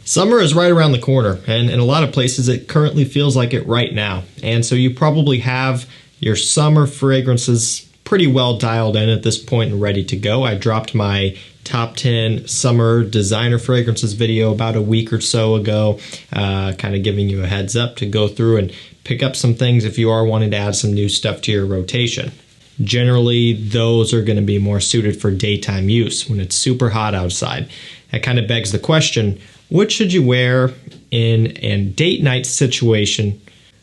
Summer is right around the corner, and in a lot of places it currently feels like it right now. And so you probably have your summer fragrances pretty well dialed in at this point and ready to go. I dropped my top 10 summer designer fragrances video about a week or so ago, kind of giving you a heads up to go through and pick up some things if you are wanting to add some new stuff to your rotation. Generally, those are going to be more suited for daytime use when it's super hot outside. That kind of begs the question, what should you wear in a date night situation?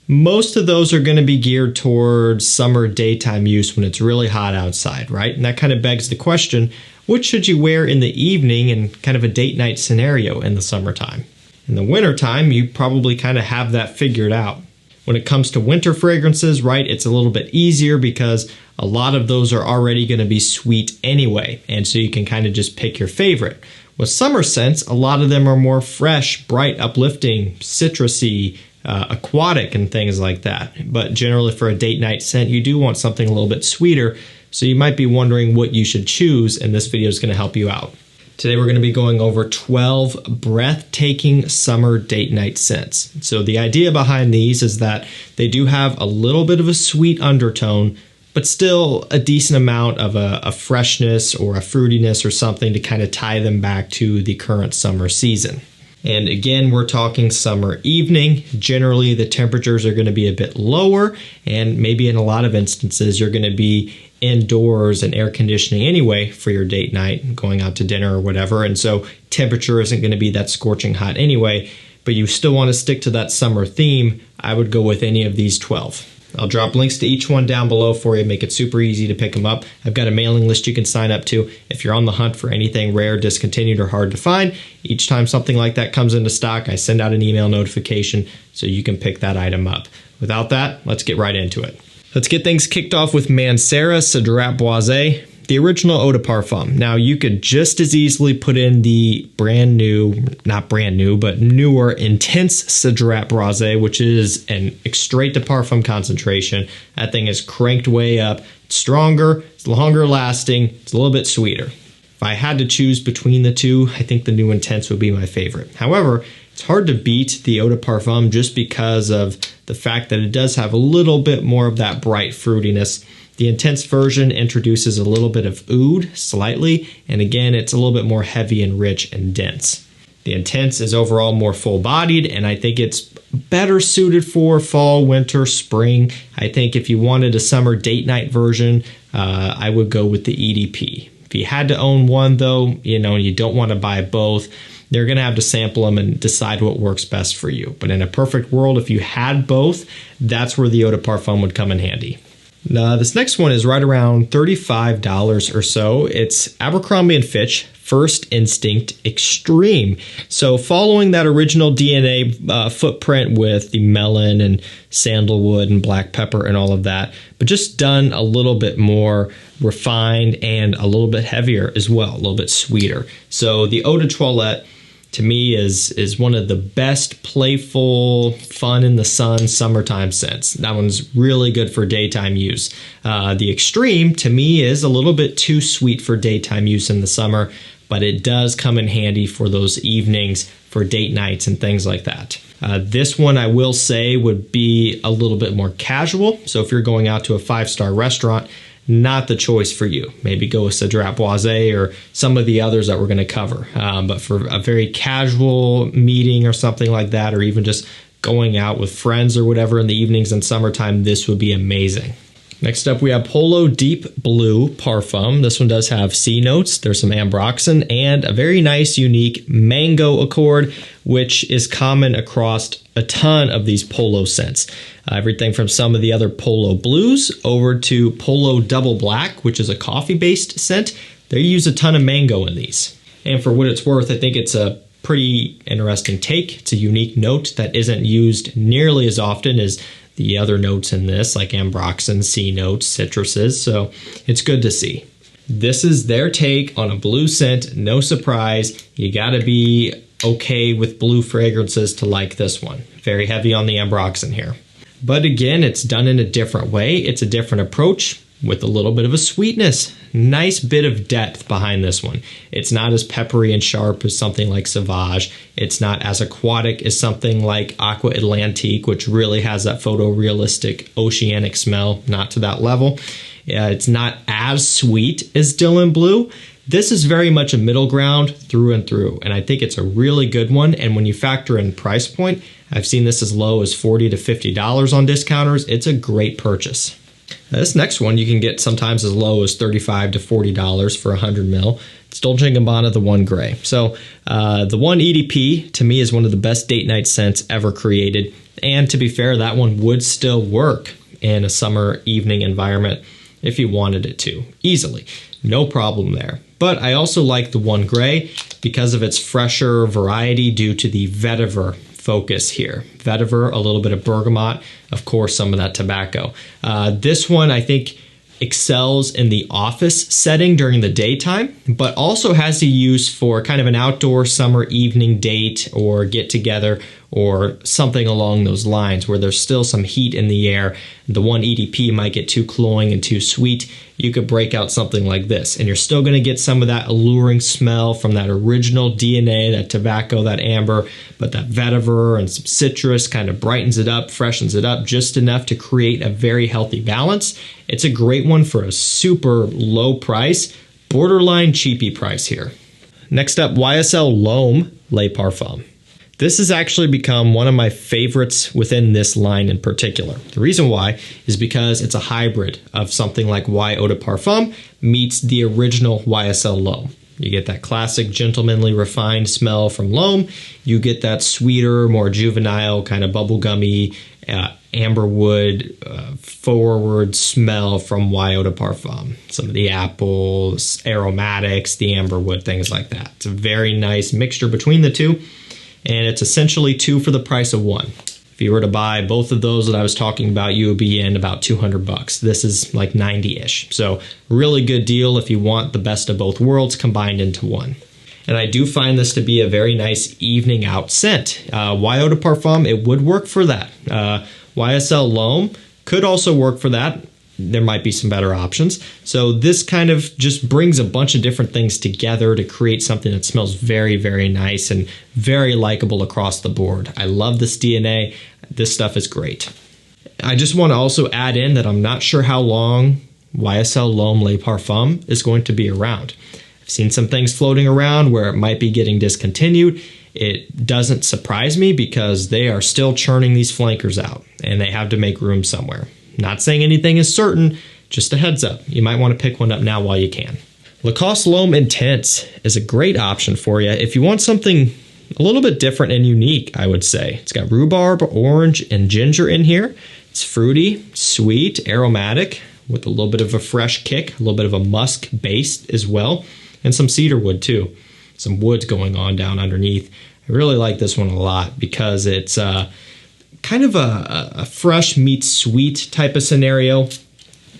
Most of those are going to be geared towards summer daytime use when it's really hot outside, right? And that kind of begs the question, what should you wear in the evening in kind of a date night scenario in the summertime? In the wintertime, you probably kind of have that figured out. When it comes to winter fragrances, right, it's a little bit easier because a lot of those are already going to be sweet anyway, and so you can kind of just pick your favorite. With summer scents, a lot of them are more fresh, bright, uplifting, citrusy, aquatic, and things like that. But generally for a date night scent, you do want something a little bit sweeter, so you might be wondering what you should choose, and this video is going to help you out. Today we're going to be going over 12 breathtaking summer date night scents. So the idea behind these is that they do have a little bit of a sweet undertone, but still a decent amount of a freshness or a fruitiness or something to kind of tie them back to the current summer season. And again, we're talking summer evening. Generally, the temperatures are going to be a bit lower, and maybe in a lot of instances, you're going to be indoors and air conditioning anyway for your date night, going out to dinner or whatever. And so temperature isn't going to be that scorching hot anyway, but you still want to stick to that summer theme. I would go with any of these 12. I'll drop links to each one down below for you, make it super easy to pick them up. I've got a mailing list you can sign up to if you're on the hunt for anything rare, discontinued, or hard to find. Each time something like that comes into stock, I send out an email notification so you can pick that item up. Without that, let's get right into it. Let's get things kicked off with MANCERA CEDRAT BOISE, the original eau de parfum. Now, you could just as easily put in the brand new, not brand new, but newer intense CEDRAT BOISE, which is an extrait de parfum concentration. That thing is cranked way up. It's stronger, it's longer lasting, it's a little bit sweeter. If I had to choose between the two, I think the new intense would be my favorite. However, it's hard to beat the eau de parfum just because of the fact that it does have a little bit more of that bright fruitiness. The intense version introduces a little bit of oud, slightly, and again, it's a little bit more heavy and rich and dense. The intense is overall more full-bodied, and I think it's better suited for fall, winter, spring. I think if you wanted a summer date night version, I would go with the EDP. If you had to own one, though, you don't want to buy both, they're going to have to sample them and decide what works best for you. But in a perfect world, if you had both, that's where the eau de parfum would come in handy. Now, this next one is right around $35 or so. It's Abercrombie & Fitch First Instinct Extreme. So following that original DNA footprint with the melon and sandalwood and black pepper and all of that, but just done a little bit more refined and a little bit heavier as well, a little bit sweeter. So the Eau de Toilette, to me, is one of the best playful, fun in the sun summertime scents. That one's really good for daytime use. The Extreme, to me, is a little bit too sweet for daytime use in the summer, but it does come in handy for those evenings, for date nights and things like that. This one, I will say, would be a little bit more casual. So if you're going out to a 5-star restaurant, not the choice for you. Maybe go with CEDRAT BOISE or some of the others that we're going to cover. But for a very casual meeting or something like that, or even just going out with friends or whatever in the evenings in summertime, this would be amazing. Next up, we have POLO Deep Blue Parfum. This one does have C notes. There's some ambroxan and a very nice, unique mango accord, which is common across a ton of these POLO scents. Everything from some of the other POLO Blues over to POLO Double Black, which is a coffee-based scent. They use a ton of mango in these. And for what it's worth, I think it's a pretty interesting take. It's a unique note that isn't used nearly as often as the other notes in this, like ambroxan, C notes, citruses, so it's good to see. This is their take on a blue scent, no surprise. You gotta be okay with blue fragrances to like this one. Very heavy on the ambroxan here. But again, it's done in a different way. It's a different approach. with a little bit of a sweetness. Nice bit of depth behind this one. It's not as peppery and sharp as something like Sauvage. It's not as aquatic as something like Aqua Atlantique, which really has that photorealistic oceanic smell, not to that level. It's not as sweet as Dylan BLEU. This is very much a middle ground through and through, and I think it's a really good one. And when you factor in price point, I've seen this as low as $40 to $50 on discounters. It's a great purchase. This next one you can get sometimes as low as $35 to $40 for 100 ml. It's Dolce & Gabbana, the One Gray. So the One EDP to me is one of the best date night scents ever created. And to be fair, that one would still work in a summer evening environment if you wanted it to, easily. No problem there. But I also like the One Gray because of its fresher variety due to the vetiver focus here. Vetiver, a little bit of bergamot, of course some of that tobacco. This one I think excels in the office setting during the daytime, but also has a use for kind of an outdoor summer evening date or get together or something along those lines where there's still some heat in the air. The One EDP might get too cloying and too sweet. You could break out something like this and you're still going to get some of that alluring smell from that original DNA, that tobacco, that amber, but that vetiver and some citrus kind of brightens it up, freshens it up just enough to create a very healthy balance. It's a great one for a super low price, borderline cheapy price here. Next up, YSL L'Homme Les Parfums. This has actually become one of my favorites within this line in particular. The reason why is because it's a hybrid of something like Y Eau de Parfum meets the original YSL L'Homme. You get that classic gentlemanly refined smell from L'Homme. You get that sweeter, more juvenile, kind of bubblegummy, amberwood, forward smell from Y Eau de Parfum. Some of the apples, aromatics, the amberwood, things like that. It's a very nice mixture between the two. And it's essentially two for the price of one. If you were to buy both of those that I was talking about, you would be in about 200 bucks. This is like 90-ish. So really good deal if you want the best of both worlds combined into one. And I do find this to be a very nice evening out scent. Y Eau de Parfum, it would work for that. YSL L'Homme could also work for that. There might be some better options. So this kind of just brings a bunch of different things together to create something that smells very, very nice and very likable across the board. I love this DNA. This stuff is great. I just want to also add in that I'm not sure how long YSL L'Homme Les Parfums is going to be around. I've seen some things floating around where it might be getting discontinued. It doesn't surprise me because they are still churning these flankers out and they have to make room somewhere. Not saying anything is certain, just a heads up. You might want to pick one up now while you can. Lacoste L'Homme Intense is a great option for you if you want something a little bit different and unique, I would say. It's got rhubarb, orange, and ginger in here. It's fruity, sweet, aromatic, with a little bit of a fresh kick, a little bit of a musk base as well, and some cedar wood too. Some woods going on down underneath. I really like this one a lot because it's kind of a fresh meets sweet type of scenario.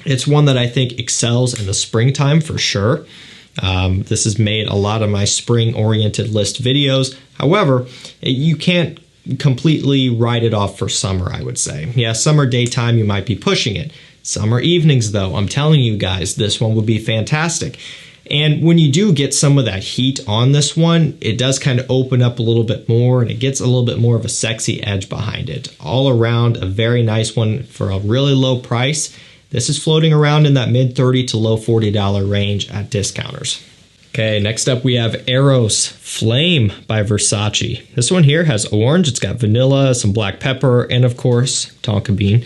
It's one that I think excels in the springtime for sure. This has made a lot of my spring-oriented list videos. However, you can't completely write it off for summer, I would say. Yeah, summer daytime, you might be pushing it. Summer evenings, though, I'm telling you guys, this one would be fantastic. And when you do get some of that heat on this one, it does kind of open up a little bit more and it gets a little bit more of a sexy edge behind it. All around a very nice one for a really low price. This is floating around in that mid $30 to low $40 range at discounters. Okay, next up we have EROS Flame by Versace. This one here has orange, it's got vanilla, some black pepper, and of course, tonka bean.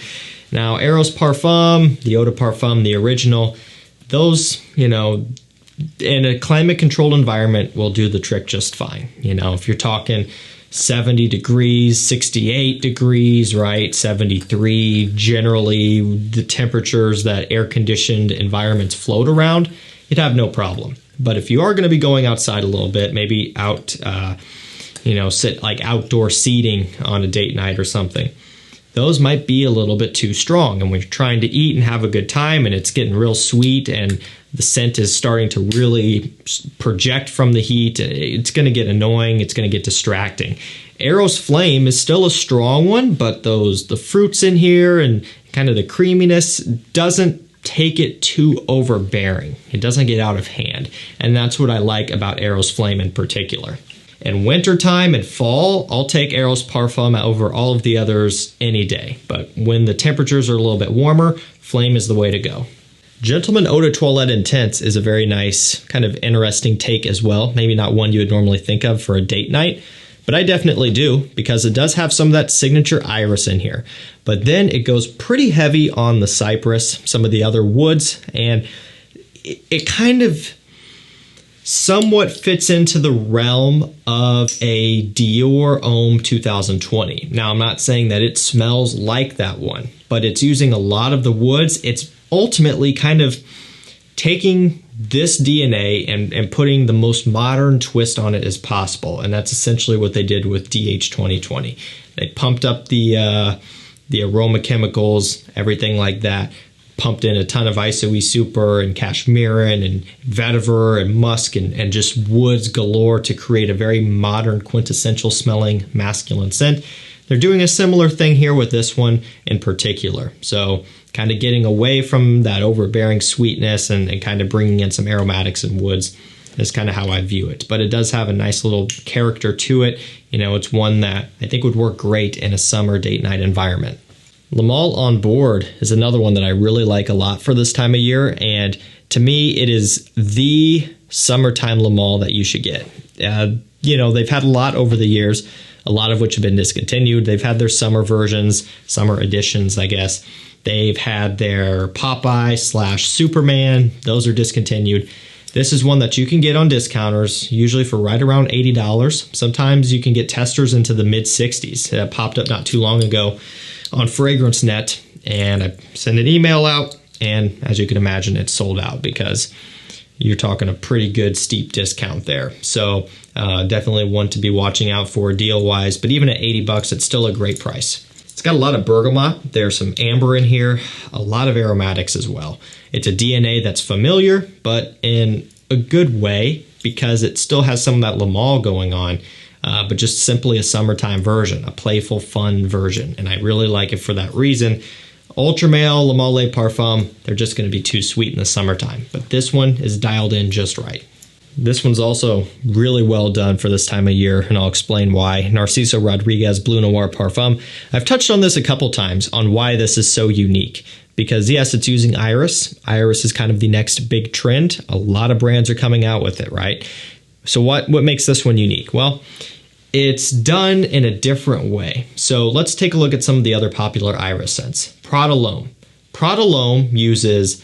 Now, EROS Parfum, the Eau de Parfum, the original, those, you know, in a climate-controlled environment will do the trick just fine. You know, if you're talking 70 degrees, 68 degrees, right, 73, generally the temperatures that air-conditioned environments float around, you'd have no problem. But if you are going to be going outside a little bit, maybe out, you know, sit like outdoor seating on a date night or something, those might be a little bit too strong. And when you're trying to eat and have a good time and it's getting real sweet and the scent is starting to really project from the heat, it's going to get annoying, it's going to get distracting. EROS Flame is still a strong one, but the fruits in here and kind of the creaminess doesn't take it too overbearing. It doesn't get out of hand. And that's what I like about EROS Flame in particular. In wintertime and fall, I'll take EROS Parfum over all of the others any day. But when the temperatures are a little bit warmer, Flame is the way to go. Gentleman Eau de Toilette Intense is a very nice, kind of interesting take as well. Maybe not one you would normally think of for a date night, but I definitely do because it does have some of that signature iris in here. But then it goes pretty heavy on the cypress, some of the other woods, and it kind of somewhat fits into the realm of a Dior Homme 2020. Now, I'm not saying that it smells like that one, but it's using a lot of the woods. It's ultimately kind of taking this DNA and putting the most modern twist on it as possible. And that's essentially what they did with DH 2020. They pumped up the aroma chemicals, everything like that, pumped in a ton of Isoe Super and Cashmeran and vetiver and musk and just woods galore to create a very modern, quintessential smelling masculine scent. They're doing a similar thing here with this one in particular. So kind of getting away from that overbearing sweetness and kind of bringing in some aromatics and woods is kind of how I view it. But it does have a nice little character to it. You know, it's one that I think would work great in a summer date night environment. Le Male On Board is another one that I really like a lot for this time of year. And to me, it is the summertime Le Male that you should get. You know, they've had a lot over the years, a lot of which have been discontinued. They've had their summer versions, summer editions, I guess. They've had their Popeye / Superman. Those are discontinued. This is one that you can get on discounters, usually for right around $80. Sometimes you can get testers into the mid-60s. It popped up not too long ago on FragranceNet, and I sent an email out, and as you can imagine, it's sold out because you're talking a pretty good steep discount there. So definitely one to be watching out for deal-wise, but even at $80, it's still a great price. It's got a lot of bergamot. There's some amber in here, a lot of aromatics as well. It's a DNA that's familiar, but in a good way because it still has some of that Le Male going on, but just simply a summertime version, a playful, fun version. And I really like it for that reason. Ultra Male, Le Male Parfum, they're just going to be too sweet in the summertime. But this one is dialed in just right. This one's also really well done for this time of year, and I'll explain why. Narciso Rodriguez Bleu Noir Parfum. I've touched on this a couple times on why this is so unique. Because yes, it's using iris. Iris is kind of the next big trend. A lot of brands are coming out with it, right? So what makes this one unique? Well, it's done in a different way. So let's take a look at some of the other popular iris scents. Prada L'Homme. Prada L'Homme uses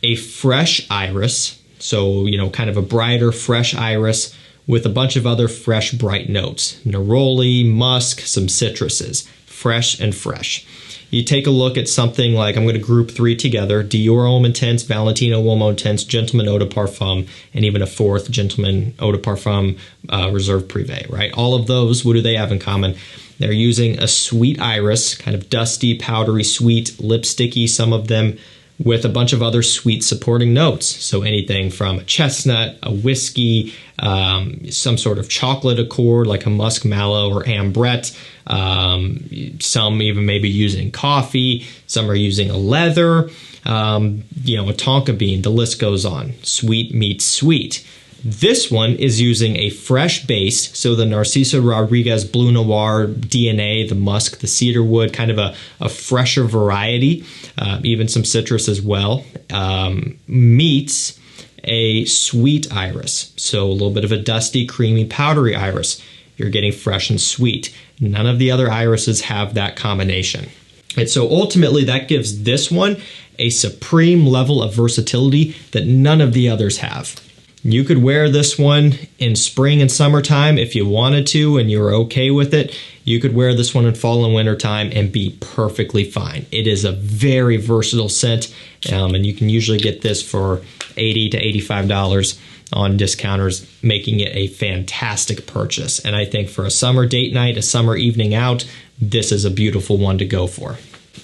a fresh iris. So, you know, kind of a brighter, fresh iris with a bunch of other fresh, bright notes. Neroli, musk, some citruses. Fresh and fresh. You take a look at something like, I'm going to group three together, Dior Homme Intense, Valentino Uomo Intense, Gentleman Eau de Parfum, and even a fourth, Gentleman Eau de Parfum Reserve Privé, right? All of those, what do they have in common? They're using a sweet iris, kind of dusty, powdery, sweet, lipsticky, some of them, with a bunch of other sweet supporting notes. So anything from a chestnut, a whiskey, some sort of chocolate accord like a musk mallow or ambrette. Some even maybe using coffee. Some are using a leather, you know, a tonka bean. The list goes on. Sweet meets sweet. This one is using a fresh base, so the Narciso Rodriguez Bleu Noir DNA, the musk, the cedarwood, kind of a fresher variety, even some citrus as well, meets a sweet iris, so a little bit of a dusty, creamy, powdery iris. You're getting fresh and sweet. None of the other irises have that combination. And so ultimately that gives this one a supreme level of versatility that none of the others have. You could wear this one in spring and summertime if you wanted to and you're okay with it. You could wear this one in fall and winter time and be perfectly fine. It is a very versatile scent, and you can usually get this for $80 to $85 on discounters, making it a fantastic purchase. And I think for a summer date night, a summer evening out, this is a beautiful one to go for.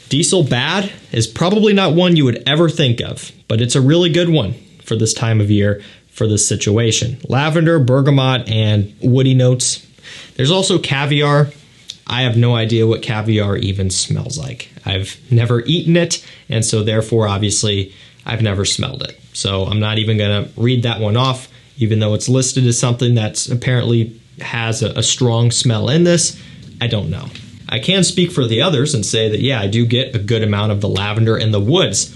Diesel Bad is probably not one you would ever think of, but it's a really good one for this time of year. For this situation. Lavender, bergamot, and woody notes. There's also caviar. I have no idea what caviar even smells like. I've never eaten it, and so therefore, obviously, I've never smelled it. So I'm not even going to read that one off, even though it's listed as something that's apparently has a strong smell in this. I don't know. I can speak for the others and say that, yeah, I do get a good amount of the lavender and the woods.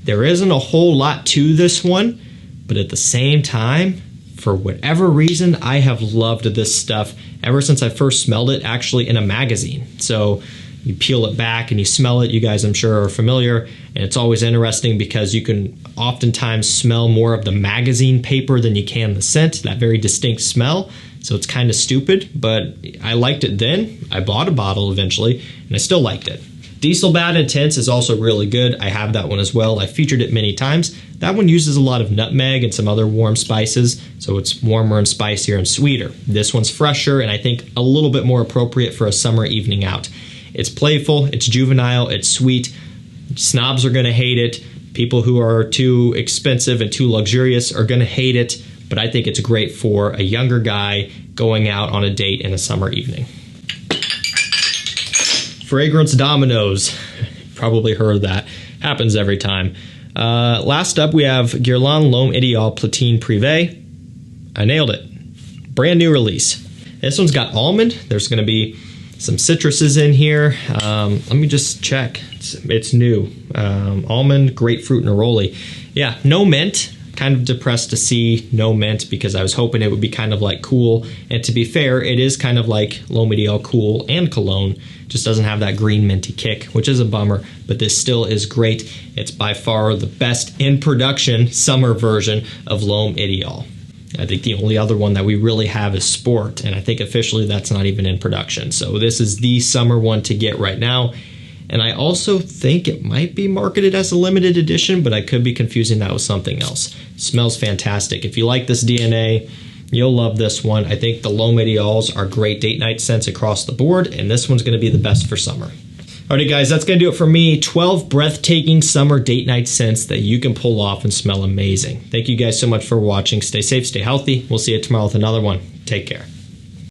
There isn't a whole lot to this one, but at the same time, for whatever reason, I have loved this stuff ever since I first smelled it, actually in a magazine. So you peel it back and you smell it. You guys, I'm sure, are familiar. And it's always interesting because you can oftentimes smell more of the magazine paper than you can the scent, that very distinct smell. So it's kind of stupid, but I liked it then. I bought a bottle eventually, and I still liked it. Diesel Bad Intense is also really good. I have that one as well. I featured it many times. That one uses a lot of nutmeg and some other warm spices, so it's warmer and spicier and sweeter. This one's fresher and I think a little bit more appropriate for a summer evening out. It's playful, it's juvenile, it's sweet. Snobs are gonna hate it. People who are too expensive and too luxurious are gonna hate it, but I think it's great for a younger guy going out on a date in a summer evening. Fragrance dominoes. Probably heard that. Happens every time. Last up, we have GUERLAIN L'Homme Ideal Platine Prive. I nailed it. Brand new release. This one's got almond. There's going to be some citruses in here. Let me just check. It's new. Almond, grapefruit, neroli. Yeah, no mint. Kind of depressed to see no mint because I was hoping it would be kind of like Cool. And to be fair, it is kind of like L'Homme Ideal Cool and Cologne. Just doesn't have that green minty kick, which is a bummer, but this still is great. It's by far the best in production summer version of L'Homme Ideal. I think the only other one that we really have is Sport, and I think officially that's not even in production. So this is the summer one to get right now. And I also think it might be marketed as a limited edition, but I could be confusing that with something else. It smells fantastic. If you like this DNA, you'll love this one. I think the L'Homme Ideals are great date night scents across the board, and this one's going to be the best for summer. Alrighty guys, that's going to do it for me. 12 breathtaking summer date night scents that you can pull off and smell amazing. Thank you guys so much for watching. Stay safe, stay healthy. We'll see you tomorrow with another one. Take care.